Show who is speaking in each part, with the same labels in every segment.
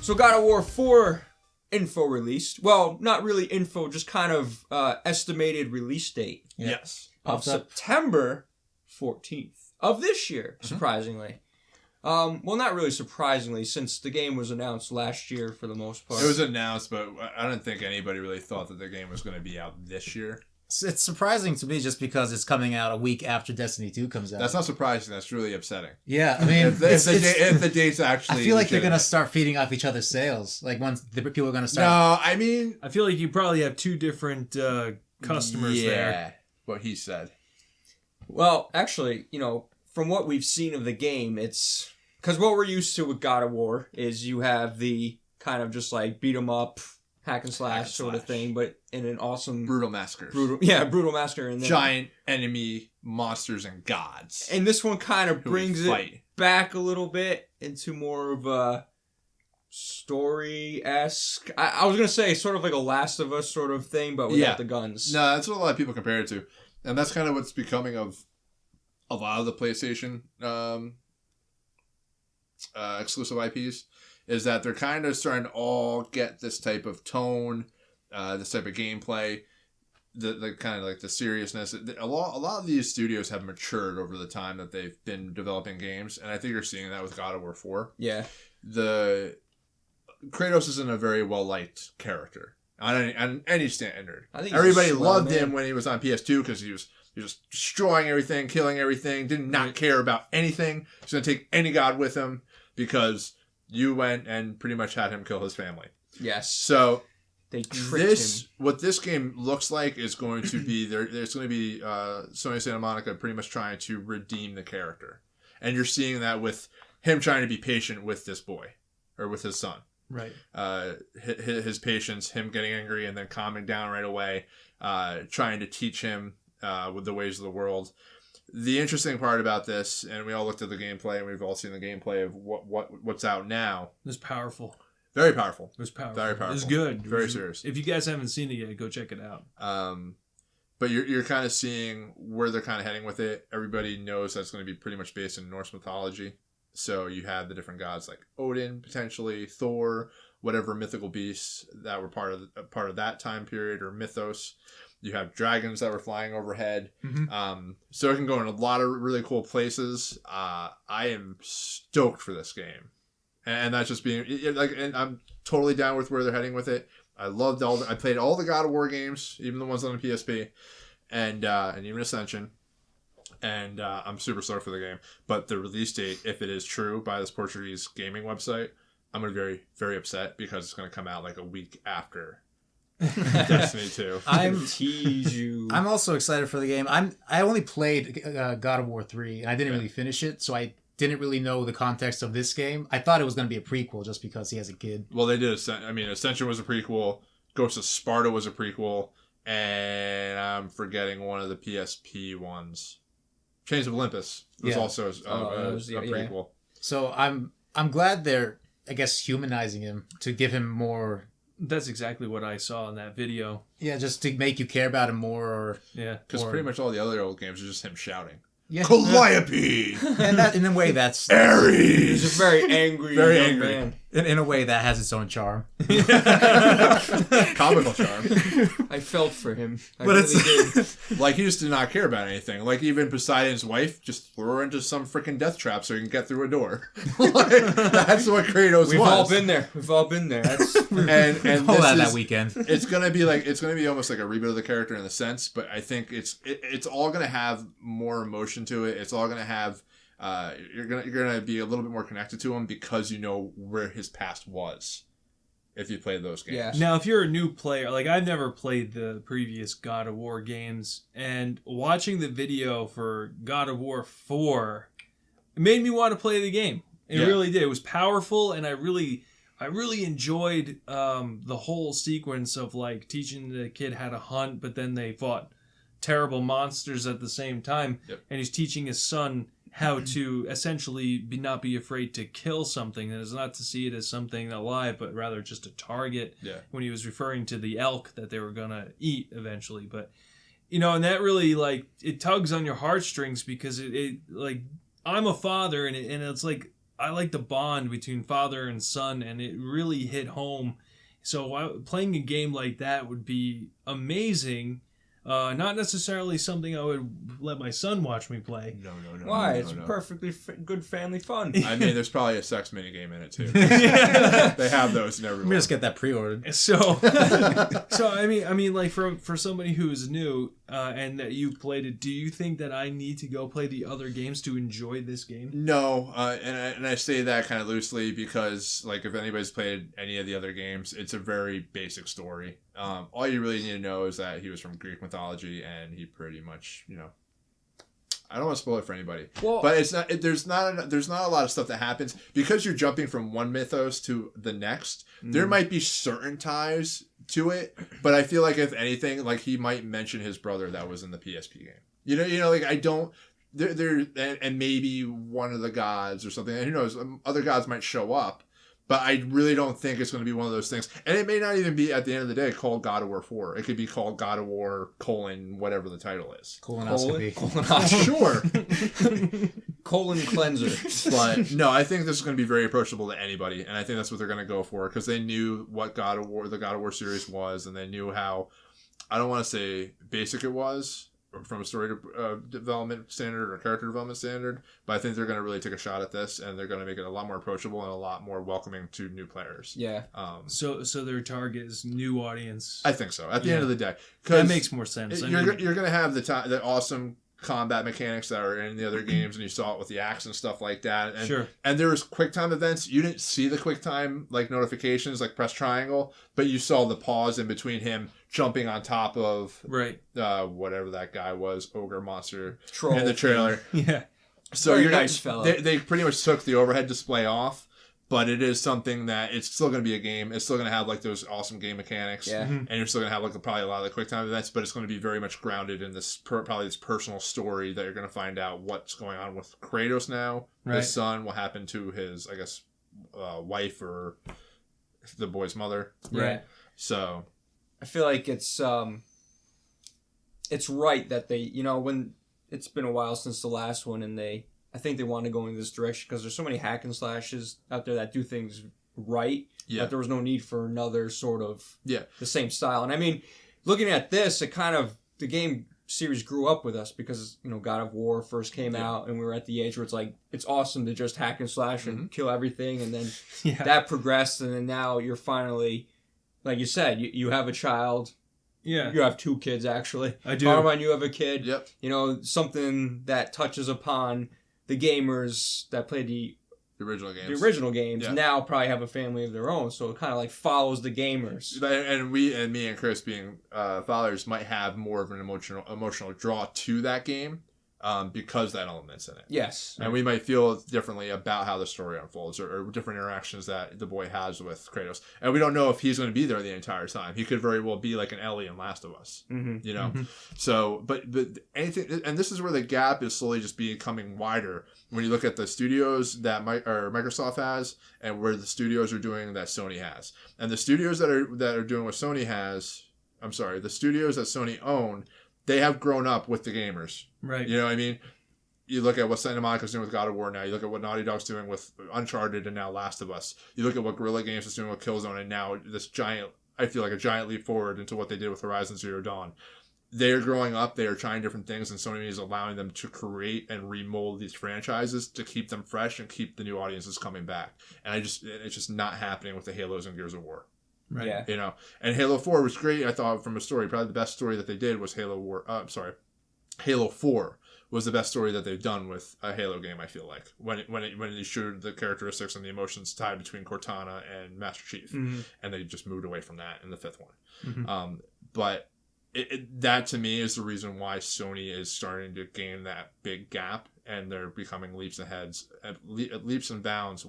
Speaker 1: So God of War 4 info released. Well, not really info, just kind of estimated release date.
Speaker 2: Yeah.
Speaker 3: Yes.
Speaker 1: Of September 14th of this year, surprisingly. Well, not really surprisingly, since the game was announced last year for the most part.
Speaker 3: It was announced, but I don't think anybody really thought that the game was going to be out this year.
Speaker 2: It's surprising to me just because it's coming out a week after Destiny 2 comes out.
Speaker 3: That's not surprising. That's really upsetting.
Speaker 2: Yeah, I mean,
Speaker 3: if the date's actually,
Speaker 2: I feel like they're gonna start feeding off each other's sales. Like once the people are gonna start.
Speaker 3: No, I mean,
Speaker 4: I feel like you probably have two different customers there.
Speaker 3: Yeah, what he said.
Speaker 1: Well, actually, from what we've seen of the game, it's because what we're used to with God of War is you have the kind of just like beat 'em up, hack and slash sort of thing, but in an awesome
Speaker 3: brutal massacre.
Speaker 1: Brutal massacre, and then,
Speaker 3: giant enemy monsters and gods.
Speaker 1: And this one kind of brings it back a little bit into more of a story-esque. I was gonna say sort of like a Last of Us sort of thing, but without the guns.
Speaker 3: No, that's what a lot of people compare it to, and that's kind of what's becoming of a lot of the PlayStation exclusive IPs. Is that they're kind of starting to all get this type of tone, this type of gameplay, the kind of like the seriousness. A lot of these studios have matured over the time that they've been developing games, and I think you're seeing that with God of War 4.
Speaker 1: Yeah.
Speaker 3: The Kratos isn't a very well-liked character on any standard. I think everybody loved him when he was on PS2 because he was just destroying everything, killing everything, did not care about anything. He's going to take any god with him because you went and pretty much had him kill his family.
Speaker 1: Yes.
Speaker 3: So
Speaker 1: they tricked him.
Speaker 3: What this game looks like is going to be there's going to be Sony Santa Monica pretty much trying to redeem the character, and you're seeing that with him trying to be patient with this boy or with his son.
Speaker 4: Right.
Speaker 3: His patience, him getting angry and then calming down right away, trying to teach him with the ways of the world. The interesting part about this, and we all looked at the gameplay, and we've all seen the gameplay of what's out now.
Speaker 4: It was powerful.
Speaker 3: Very powerful.
Speaker 4: It was powerful.
Speaker 3: Very powerful.
Speaker 4: It was good.
Speaker 3: Very serious.
Speaker 4: If you guys haven't seen it yet, go check it out.
Speaker 3: But you're kind of seeing where they're kind of heading with it. Everybody knows that's going to be pretty much based in Norse mythology. So you have the different gods like Odin, potentially Thor, whatever mythical beasts that were part of that time period or mythos. You have dragons that were flying overhead. Mm-hmm. So it can go in a lot of really cool places. I am stoked for this game. And that's just being and I'm totally down with where they're heading with it. I loved I played all the God of War games, even the ones on the PSP, and even Ascension. And I'm super stoked for the game. But the release date, if it is true by this Portuguese gaming website, I'm going to be very, very upset because it's going to come out like a week after Destiny 2.
Speaker 2: I'm also excited for the game. I only played God of War 3, and I didn't really finish it, so I didn't really know the context of this game. I thought it was going to be a prequel just because he has a kid.
Speaker 3: Well, they did. Ascension was a prequel. Ghost of Sparta was a prequel. And I'm forgetting one of the PSP ones. Chains of Olympus was also a prequel.
Speaker 2: Yeah. So I'm glad they're, I guess, humanizing him to give him more.
Speaker 4: That's exactly what I saw in that video.
Speaker 2: Yeah, just to make you care about him more.
Speaker 3: Because pretty much all the other old games are just him shouting.
Speaker 2: Yeah.
Speaker 3: Calliope!
Speaker 2: And that, in a way, that's...
Speaker 3: Ares!
Speaker 1: He's just very angry.
Speaker 3: Very angry.
Speaker 1: Man.
Speaker 2: In a way, that has its own charm.
Speaker 3: Comical charm.
Speaker 1: I felt for him. I
Speaker 3: really
Speaker 1: did.
Speaker 3: Like, he just did not care about anything. Like, even Poseidon's wife just threw her into some freaking death trap so he can get through a door. That's what Kratos
Speaker 1: We've all been there. That's...
Speaker 3: and
Speaker 2: all that weekend.
Speaker 3: It's gonna be almost like a reboot of the character in a sense, but I think it's all gonna have more emotion to it. It's all gonna have you're gonna be a little bit more connected to him because you know where his past was if you played those games.
Speaker 1: Yeah.
Speaker 4: Now, if you're a new player, like I've never played the previous God of War games, and watching the video for God of War 4, it made me want to play the game. It really did. It was powerful, and I really enjoyed the whole sequence of like teaching the kid how to hunt, but then they fought terrible monsters at the same time, and he's teaching his son how to essentially not be afraid to kill something, and is not to see it as something alive, but rather just a target. When he was referring to the elk that they were gonna eat eventually, but and that really it tugs on your heartstrings because it like I'm a father, and it's like I like the bond between father and son, and it really hit home. So playing a game like that would be amazing. Not necessarily something I would let my son watch me play.
Speaker 3: No.
Speaker 1: Why? It's perfectly good family fun.
Speaker 3: I mean, there's probably a sex minigame in it too. They have those in everyone.
Speaker 2: Let me just get that pre-ordered.
Speaker 4: So I mean, like for somebody who's new and that you played it, do you think that I need to go play the other games to enjoy this game?
Speaker 3: No, and I say that kind of loosely because, like, if anybody's played any of the other games, it's a very basic story. All you really need to know is that he was from Greek mythology, and he pretty much, I don't want to spoil it for anybody, but it's not. There's not a lot of stuff that happens because you're jumping from one mythos to the next. There might be certain ties to it, but I feel like if anything, like he might mention his brother that was in the PSP game. Like I don't. There and maybe one of the gods or something. And who knows? Other gods might show up. But I really don't think it's going to be one of those things. And it may not even be, at the end of the day, called God of War 4. It could be called God of War, whatever the title is.
Speaker 2: Colonoscopy.
Speaker 3: Sure.
Speaker 1: Colon cleanser.
Speaker 3: But, no, I think this is going to be very approachable to anybody. And I think that's what they're going to go for. Because they knew what the God of War series was. And they knew how, I don't want to say basic it was, from a story development standard or character development standard, but I think they're going to really take a shot at this, and they're going to make it a lot more approachable and a lot more welcoming to new players.
Speaker 1: Yeah.
Speaker 4: So their target is new audience.
Speaker 3: I think so. At the end of the day,
Speaker 4: that makes more sense.
Speaker 3: You're going to have the awesome combat mechanics that are in the other games, and you saw it with the axe and stuff like that. And,
Speaker 4: sure.
Speaker 3: And there was QuickTime events. You didn't see the QuickTime notifications, like press triangle, but you saw the pause in between him jumping on top of whatever that guy was, ogre monster
Speaker 1: Troll
Speaker 3: in the trailer.
Speaker 4: Yeah.
Speaker 3: So
Speaker 1: you're nice fella.
Speaker 3: They pretty much took the overhead display off, but it is something that it's still going to be a game. It's still going to have like those awesome game mechanics, and you're still going to have like probably a lot of the QuickTime events, but it's going to be very much grounded in this probably this personal story that you're going to find out what's going on with Kratos now, his son, what happened to his wife or the boy's mother,
Speaker 1: right?
Speaker 3: So
Speaker 1: I feel like it's right that they, when it's been a while since the last one, and I think they want to go in this direction because there's so many hack and slashes out there that do things right. Yeah. That there was no need for another sort of the same style. And I mean, looking at this, the game series grew up with us because God of War first came out, and we were at the age where it's like it's awesome to just hack and slash and kill everything, and then that progressed, and then now you're finally, like you said, you have a child.
Speaker 4: Yeah.
Speaker 1: You have 2 kids, actually.
Speaker 4: I do.
Speaker 1: Carmine, you have a kid.
Speaker 3: Yep.
Speaker 1: Something that touches upon the gamers that played the original games now probably have a family of their own, so it kind of like follows the gamers.
Speaker 3: And me and Chris being fathers might have more of an emotional draw to that game. Because that element's in it.
Speaker 1: Yes.
Speaker 3: And we might feel differently about how the story unfolds or different interactions that the boy has with Kratos. And we don't know if he's going to be there the entire time. He could very well be like an Ellie in Last of Us. So, but anything, and this is where the gap is slowly just becoming wider when you look at the studios that Microsoft has and where the studios are doing that Sony has. And the studios that are doing what Sony has, the studios that Sony own, they have grown up with the gamers.
Speaker 4: Right.
Speaker 3: You know what I mean? You look at what Santa Monica's doing with God of War now. You look at what Naughty Dog's doing with Uncharted and now Last of Us. You look at what Guerrilla Games is doing with Killzone and now this giant leap forward into what they did with Horizon Zero Dawn. They're growing up. They are trying different things, and Sony is allowing them to create and remold these franchises to keep them fresh and keep the new audiences coming back. And it's just not happening with the Halos and Gears of War.
Speaker 4: Right.
Speaker 1: Yeah.
Speaker 3: And Halo 4 was great. I thought from a story, probably the best story that they did was Halo 4 was the best story that they've done with a Halo game. I feel like when they showed the characteristics and the emotions tied between Cortana and Master Chief, and they just moved away from that in the 5th one. But that to me is the reason why Sony is starting to gain that big gap, and they're becoming leaps and bounds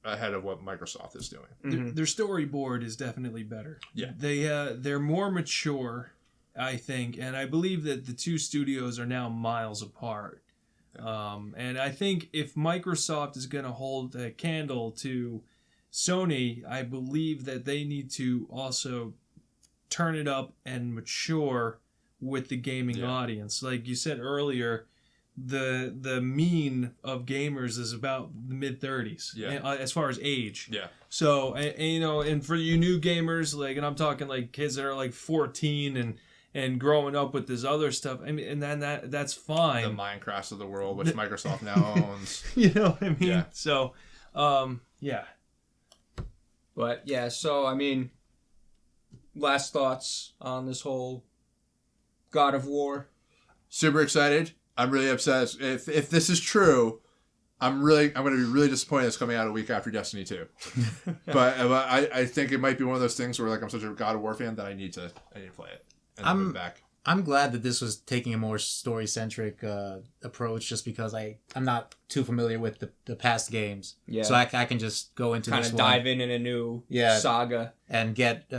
Speaker 3: ahead of what Microsoft is doing.
Speaker 4: Their storyboard is definitely better.
Speaker 3: Yeah.
Speaker 4: They're more mature, I think, and I believe that the 2 studios are now miles apart. And I think if Microsoft is going to hold a candle to Sony, I believe that they need to also turn it up and mature with the gaming audience. Like you said earlier, the mean of gamers is about the mid-30s.
Speaker 3: Yeah.
Speaker 4: As far as age.
Speaker 3: Yeah.
Speaker 4: So, and for you new gamers, like, and I'm talking like kids that are like 14 and growing up with this other stuff. I mean, and then that's fine.
Speaker 3: The Minecrafts of the world, which Microsoft now owns.
Speaker 4: You know what I mean?
Speaker 3: Yeah.
Speaker 4: So, yeah.
Speaker 1: But yeah, so I mean, last thoughts on this whole God of War.
Speaker 3: Super excited. I'm really upset. If this is true, I'm going to be really disappointed it's coming out a week after Destiny 2. but I think it might be one of those things where like I'm such a God of War fan that I need to play it. And then move back.
Speaker 2: I'm glad that this was taking a more story-centric approach, just because I'm not too familiar with the past games.
Speaker 1: Yeah.
Speaker 2: So I can just go into
Speaker 1: kind
Speaker 2: this
Speaker 1: of
Speaker 2: one
Speaker 1: dive in a new saga
Speaker 2: and get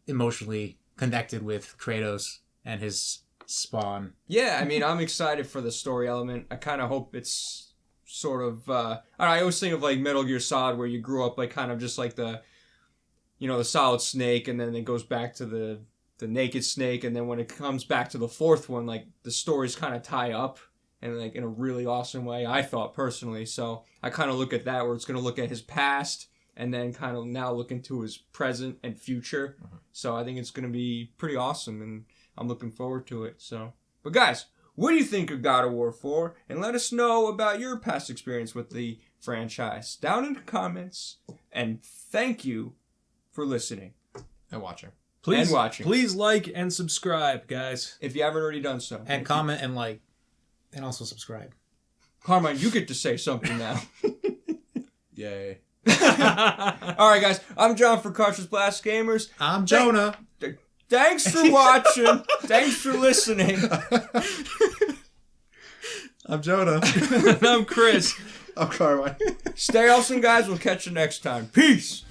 Speaker 2: emotionally connected with Kratos and his spawn.
Speaker 1: Yeah, I mean, I'm excited for the story element. I kind of hope it's sort of I always think of like Metal Gear Solid, where you grew up like kind of just like the Solid Snake, and then it goes back to the Naked Snake, and then when it comes back to the fourth one, like the stories kind of tie up and like in a really awesome way, I thought personally. So I kind of look at that, where it's going to look at his past and then kind of now look into his present and future. Mm-hmm. So I think it's going to be pretty awesome, and I'm looking forward to it. So, but guys, what do you think of God of War 4? And let us know about your past experience with the franchise down in the comments. And thank you for listening
Speaker 3: and watching.
Speaker 4: Please like and subscribe, guys.
Speaker 1: If you haven't already done so.
Speaker 2: And comment and like. And also subscribe.
Speaker 1: Carmine, you get to say something now.
Speaker 3: Yay.
Speaker 1: Alright, guys. I'm John for Cartridge Blast Gamers.
Speaker 2: I'm Jonah.
Speaker 1: Thanks for watching. Thanks for listening.
Speaker 2: I'm Jonah.
Speaker 4: And I'm Chris.
Speaker 3: I'm Carmine.
Speaker 1: Stay awesome, guys. We'll catch you next time. Peace.